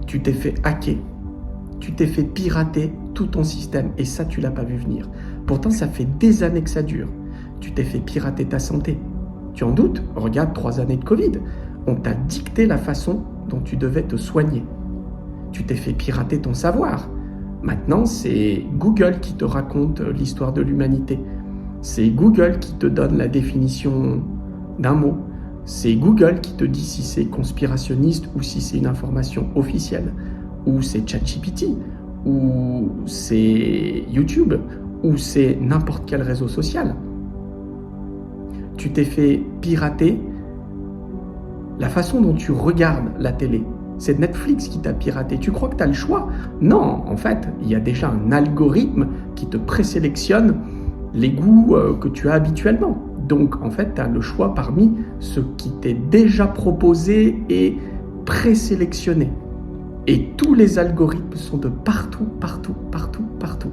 Tu t'es fait hacker, tu t'es fait pirater tout ton système et ça, tu l'as pas vu venir. Pourtant, ça fait des années que ça dure. Tu t'es fait pirater ta santé. Tu en doutes? Regarde 3 années de Covid. On t'a dicté la façon dont tu devais te soigner. Tu t'es fait pirater ton savoir. Maintenant, c'est Google qui te raconte l'histoire de l'humanité. C'est Google qui te donne la définition d'un mot. C'est Google qui te dit si c'est conspirationniste ou si c'est une information officielle. Ou c'est ChatGPT, ou c'est YouTube, ou c'est n'importe quel réseau social. Tu t'es fait pirater la façon dont tu regardes la télé. C'est Netflix qui t'a piraté. Tu crois que tu as le choix? Non, en fait, il y a déjà un algorithme qui te présélectionne les goûts que tu as habituellement. Donc, en fait, tu as le choix parmi ce qui t'est déjà proposé et présélectionné. Et tous les algorithmes sont de partout, partout, partout, partout.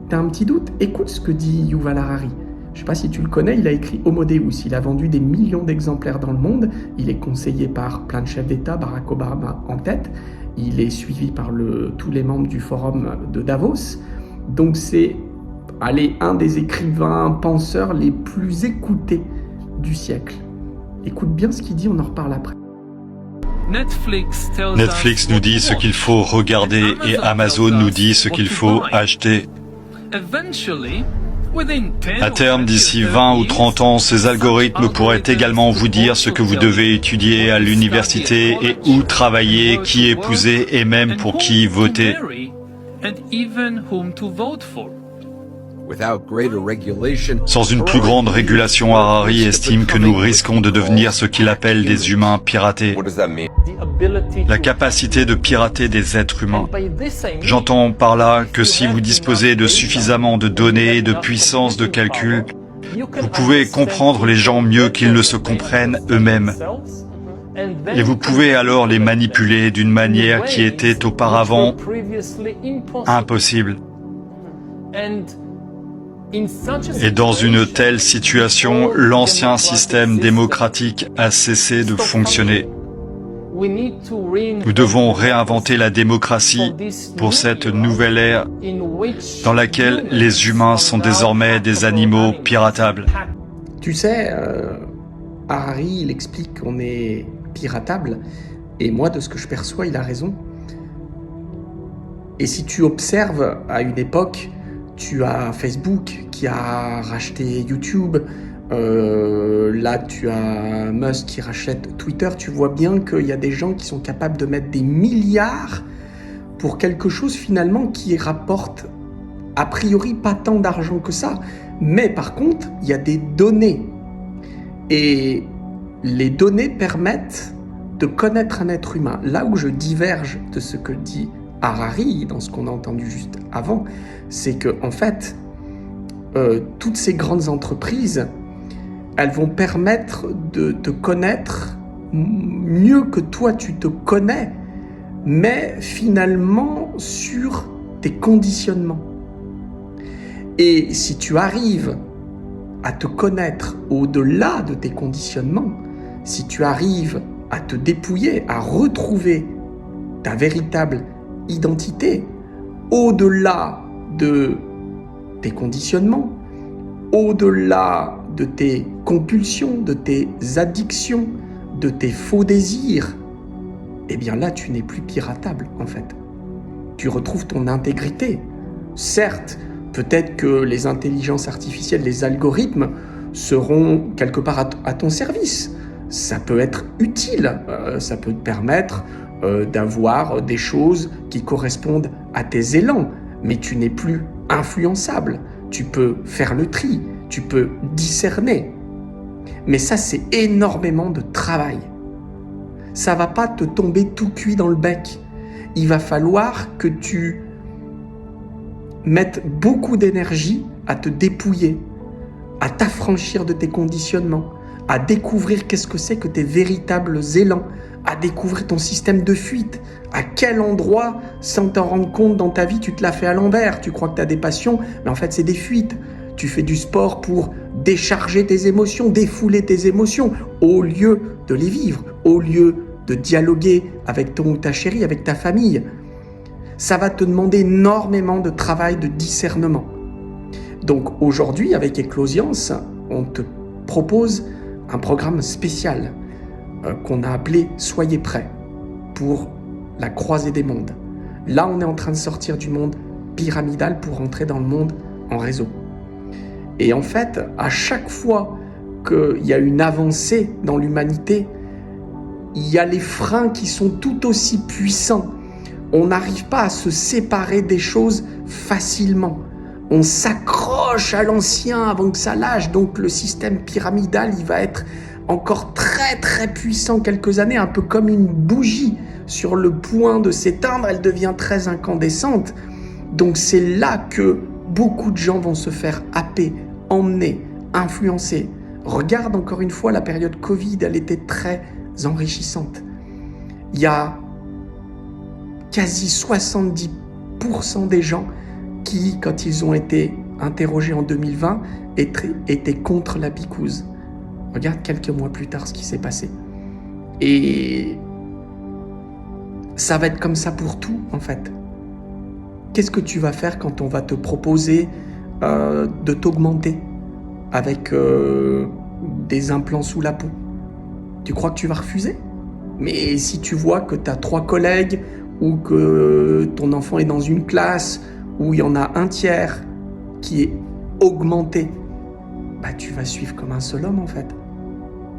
T'as un petit doute? Écoute ce que dit Yuval Harari. Je ne sais pas si tu le connais, il a écrit Homo Deus. Il a vendu des millions d'exemplaires dans le monde. Il est conseillé par plein de chefs d'État, Barack Obama en tête. Il est suivi par tous les membres du forum de Davos. Donc c'est un des écrivains, penseurs les plus écoutés du siècle. Écoute bien ce qu'il dit, on en reparle après. Netflix nous dit ce qu'il faut regarder et Amazon nous dit ce qu'il faut acheter. À terme, d'ici 20 ou 30 ans, ces algorithmes pourraient également vous dire ce que vous devez étudier à l'université et où travailler, qui épouser et même pour qui voter. Sans une plus grande régulation, Harari estime que nous risquons de devenir ce qu'il appelle des humains piratés. La capacité de pirater des êtres humains. J'entends par là que si vous disposez de suffisamment de données et de puissance de calcul, vous pouvez comprendre les gens mieux qu'ils ne se comprennent eux-mêmes. Et vous pouvez alors les manipuler d'une manière qui était auparavant impossible. Et dans une telle situation, l'ancien système démocratique a cessé de fonctionner. Nous devons réinventer la démocratie pour cette nouvelle ère dans laquelle les humains sont désormais des animaux piratables. Tu sais, Harari, il explique qu'on est piratable, et moi, de ce que je perçois, il a raison. Et si tu observes, à une époque, tu as Facebook qui a racheté YouTube, là tu as Musk qui rachète Twitter, tu vois bien qu'il y a des gens qui sont capables de mettre des milliards pour quelque chose finalement qui rapporte a priori pas tant d'argent que ça. Mais par contre, il y a des données. Et les données permettent de connaître un être humain. Là où je diverge de ce que dit Harari, dans ce qu'on a entendu juste avant, c'est que en fait, toutes ces grandes entreprises, elles vont permettre de te connaître mieux que toi tu te connais, mais finalement sur tes conditionnements. Et si tu arrives à te connaître au-delà de tes conditionnements, si tu arrives à te dépouiller, à retrouver ta véritable identité, au-delà de tes conditionnements, au-delà de tes compulsions, de tes addictions, de tes faux désirs, eh bien là, tu n'es plus piratable, en fait. Tu retrouves ton intégrité. Certes, peut-être que les intelligences artificielles, les algorithmes, seront quelque part à ton service. Ça peut être utile, ça peut te permettre d'avoir des choses qui correspondent à tes élans, mais tu n'es plus influençable. Tu peux faire le tri, tu peux discerner. Mais ça, c'est énormément de travail. Ça ne va pas te tomber tout cuit dans le bec. Il va falloir que tu mettes beaucoup d'énergie à te dépouiller, à t'affranchir de tes conditionnements, à découvrir qu'est-ce que c'est que tes véritables élans, à découvrir ton système de fuite, à quel endroit, sans t'en rendre compte dans ta vie, tu te l'as fait à l'envers. Tu crois que tu as des passions, mais en fait, c'est des fuites. Tu fais du sport pour décharger tes émotions, défouler tes émotions, au lieu de les vivre, au lieu de dialoguer avec ton ou ta chérie, avec ta famille. Ça va te demander énormément de travail, de discernement. Donc aujourd'hui, avec Eclosiance, on te propose un programme spécial qu'on a appelé « Soyez prêts » pour la croisée des mondes. Là, on est en train de sortir du monde pyramidal pour entrer dans le monde en réseau. Et en fait, à chaque fois qu'il y a une avancée dans l'humanité, il y a les freins qui sont tout aussi puissants. On n'arrive pas à se séparer des choses facilement. On s'accroche à l'ancien avant que ça lâche. Donc le système pyramidal, il va être encore très très puissant quelques années, un peu comme une bougie sur le point de s'éteindre, elle devient très incandescente. Donc c'est là que beaucoup de gens vont se faire happer, emmener, influencer. Regarde encore une fois la période Covid, elle était très enrichissante. Il y a quasi 70% des gens qui, quand ils ont été interrogés en 2020, étaient contre la picouse. Regarde quelques mois plus tard ce qui s'est passé. Et ça va être comme ça pour tout, en fait. Qu'est-ce que tu vas faire quand on va te proposer de t'augmenter avec des implants sous la peau? Tu crois que tu vas refuser? Mais si tu vois que tu as 3 collègues ou que ton enfant est dans une classe où il y en a un tiers qui est augmenté, bah tu vas suivre comme un seul homme en fait.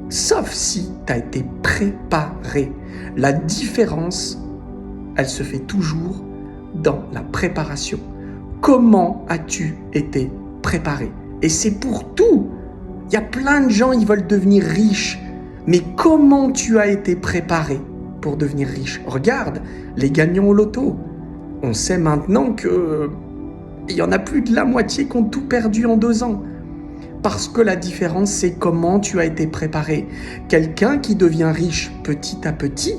Sauf si tu as été préparé. La différence, elle se fait toujours dans la préparation. Comment as-tu été préparé? Et c'est pour tout. Il y a plein de gens, ils veulent devenir riches. Mais comment tu as été préparé pour devenir riche? Regarde, les gagnants au loto. On sait maintenant que il y en a plus de la moitié qui ont tout perdu en 2 ans. Parce que la différence, c'est comment tu as été préparé. Quelqu'un qui devient riche petit à petit,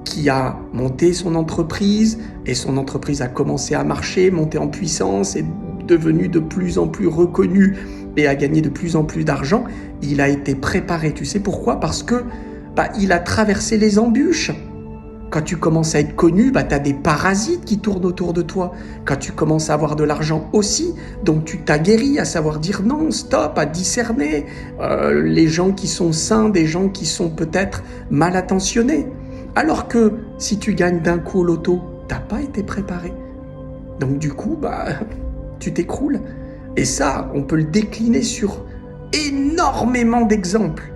qui a monté son entreprise, et son entreprise a commencé à marcher, monter en puissance, est devenu de plus en plus reconnu et a gagné de plus en plus d'argent, il a été préparé. Tu sais pourquoi? Parce que il a traversé les embûches. Quand tu commences à être connu, tu as des parasites qui tournent autour de toi. Quand tu commences à avoir de l'argent aussi, donc tu t'aguerris à savoir dire non, stop, à discerner les gens qui sont sains, des gens qui sont peut-être mal intentionnés. Alors que si tu gagnes d'un coup au loto, tu n'as pas été préparé. Donc du coup, tu t'écroules. Et ça, on peut le décliner sur énormément d'exemples.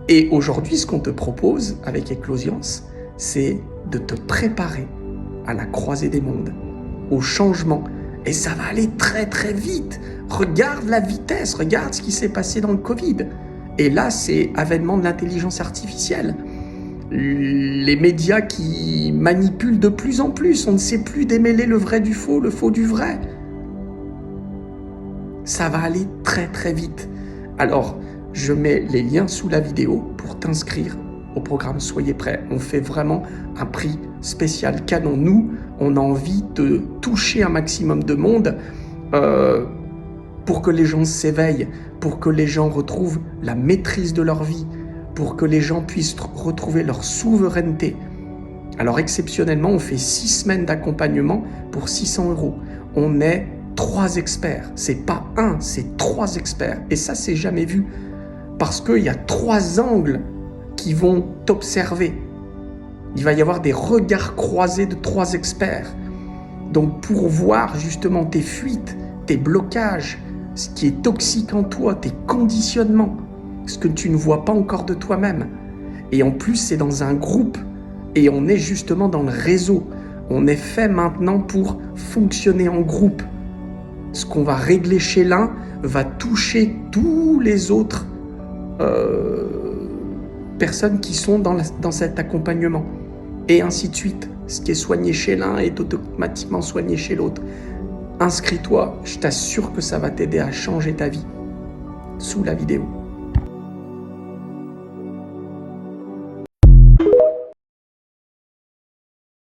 Et aujourd'hui, ce qu'on te propose avec Eclosiance, c'est de te préparer à la croisée des mondes, au changement. Et ça va aller très très vite. Regarde la vitesse, regarde ce qui s'est passé dans le Covid. Et là, c'est avènement de l'intelligence artificielle. Les médias qui manipulent de plus en plus, on ne sait plus démêler le vrai du faux, le faux du vrai. Ça va aller très très vite. Alors, je mets les liens sous la vidéo pour t'inscrire au programme Soyez prêts. On fait vraiment un prix spécial canon. Nous, on a envie de toucher un maximum de monde pour que les gens s'éveillent, pour que les gens retrouvent la maîtrise de leur vie, pour que les gens puissent retrouver leur souveraineté. Alors exceptionnellement, on fait 6 semaines d'accompagnement pour 600 €. On est 3 experts. C'est pas 1, c'est 3 experts. Et ça, c'est jamais vu. Parce qu'il y a 3 angles qui vont t'observer. Il va y avoir des regards croisés de 3 experts. Donc pour voir justement tes fuites, tes blocages, ce qui est toxique en toi, tes conditionnements, ce que tu ne vois pas encore de toi-même. Et en plus, c'est dans un groupe. Et on est justement dans le réseau. On est fait maintenant pour fonctionner en groupe. Ce qu'on va régler chez l'un va toucher tous les autres personnes qui sont dans cet accompagnement. Et ainsi de suite. Ce qui est soigné chez l'un est automatiquement soigné chez l'autre. Inscris-toi, je t'assure que ça va t'aider à changer ta vie. Sous la vidéo.